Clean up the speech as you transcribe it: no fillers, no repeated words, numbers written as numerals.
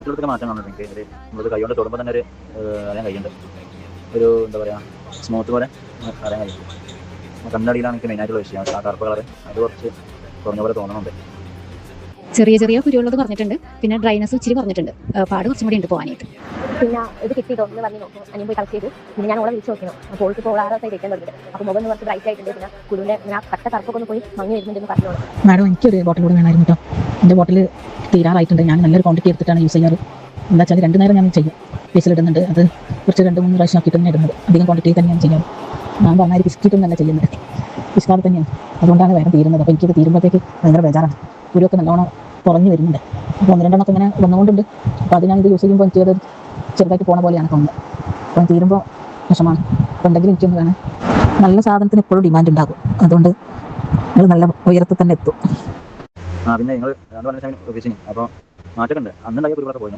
ഇതിലൊക്കെ മാറ്റം വന്നിട്ടുണ്ട് എനിക്ക് നമ്മൾ കൈകൊണ്ട് തൊടുമ്പോൾ തന്നെ ഒരു അറിയാൻ കഴിയുന്നുണ്ട്. ഒരു എന്താ പറയുക സ്മൂത്ത് പോലെ അറിയാൻ കഴിയും. കണ്ണടിയിലാണ് എനിക്ക് മെയിനായിട്ടുള്ള വിഷയം. ആ കറുപ്പ് കളർ അത് കുറച്ച് കുറഞ്ഞ പോലെ തോന്നുന്നുണ്ട്. ചെറിയ ചെറിയ കുരുള്ളത് പറഞ്ഞിട്ടുണ്ട്. പിന്നെ ഡ്രൈനസ് ഇച്ചിരി പറഞ്ഞിട്ടുണ്ട്. പാട് കുറച്ചും കൂടി ഉണ്ട് പോകാനായിട്ട്. പിന്നെ ഇത് കിട്ടിയിട്ടോ ഒന്ന് പറഞ്ഞ് നോക്കും. അനിയും പോയി കളക്ട് ചെയ്ത് പിന്നെ ഞാൻ ഓളെ വിളിച്ച് നോക്കണം. അപ്പോൾ ഓൾക്ക് ഇപ്പോൾ ആറാം സൈഡ് വയ്ക്കാൻ തുടങ്ങിയിട്ട് അപ്പോൾ മുഖം കുറച്ച് ബ്രൈറ്റ് ആയിട്ടുണ്ട്. പിന്നെ കുരുവിൻ്റെ ആ കട്ട കറുപ്പൊക്കെ ഒന്ന് പോയി മങ്ങി വരുന്നുണ്ടെന്ന് പറഞ്ഞോളൂ. മാഡം എനിക്കൊരു ബോട്ടിൽ കൂടെ വേണമായിരുന്നു കേട്ടോ. എൻ്റെ ബോട്ടിൽ തീരാറായിട്ടുണ്ട്. ഞാൻ നല്ലൊരു ക്വാണ്ടിറ്റി എടുത്തിട്ടാണ് യൂസ് ചെയ്യാറ്. എന്താ വെച്ചാൽ 2 നേരം ഞാൻ ചെയ്യും. ഫേസിലിടുന്നുണ്ട്. അത് കുറച്ച് 2-3 പ്രാവശ്യം ആക്കിയിട്ട് തന്നെ ഇടുന്നത്. അധികം ക്വാണ്ടിറ്റി തന്നെയാണ് ചെയ്യാറ്. ഞാൻ പറഞ്ഞാൽ ബിസ്ക്കറ്റും തന്നെ ചെയ്യുന്നത് പിസ്കാതെ തന്നെയാണ്. അതുകൊണ്ടാണ് വേഗം തീരുന്നത്. അപ്പോൾ എനിക്കിത് തീരുമ്പോഴത്തേക്ക് ഭയങ്കര ബേജാറാണ്. കുരുവൊക്കെ നല്ലോണം കുറഞ്ഞ് വരുന്നുണ്ട്. അപ്പോൾ 1-2 ഇങ്ങനെ വന്നുകൊണ്ടുണ്ട്. അപ്പോൾ അത് ഞാനിത് യൂസ് ചെയ്യുമ്പോൾ എനിക്കത് ചെറുതായിട്ട് പോണ പോലെയാണ് തോന്നുന്നത്. അപ്പം തീരുമ്പോൾ വിഷമാണ്. അപ്പോൾ എന്തെങ്കിലും എനിക്കൊന്ന് വേണം. നല്ല സാധനത്തിന് എപ്പോഴും ഡിമാൻഡ് ഉണ്ടാകും. അതുകൊണ്ട് നിങ്ങൾ നല്ല ഉയരത്തിൽ തന്നെ എത്തും. പിന്നെ നിങ്ങൾ ഓഫീസിന് അപ്പോൾ മാറ്റമുണ്ട്. അന്നുണ്ടായ കുരുകളൊക്കെ പോയി.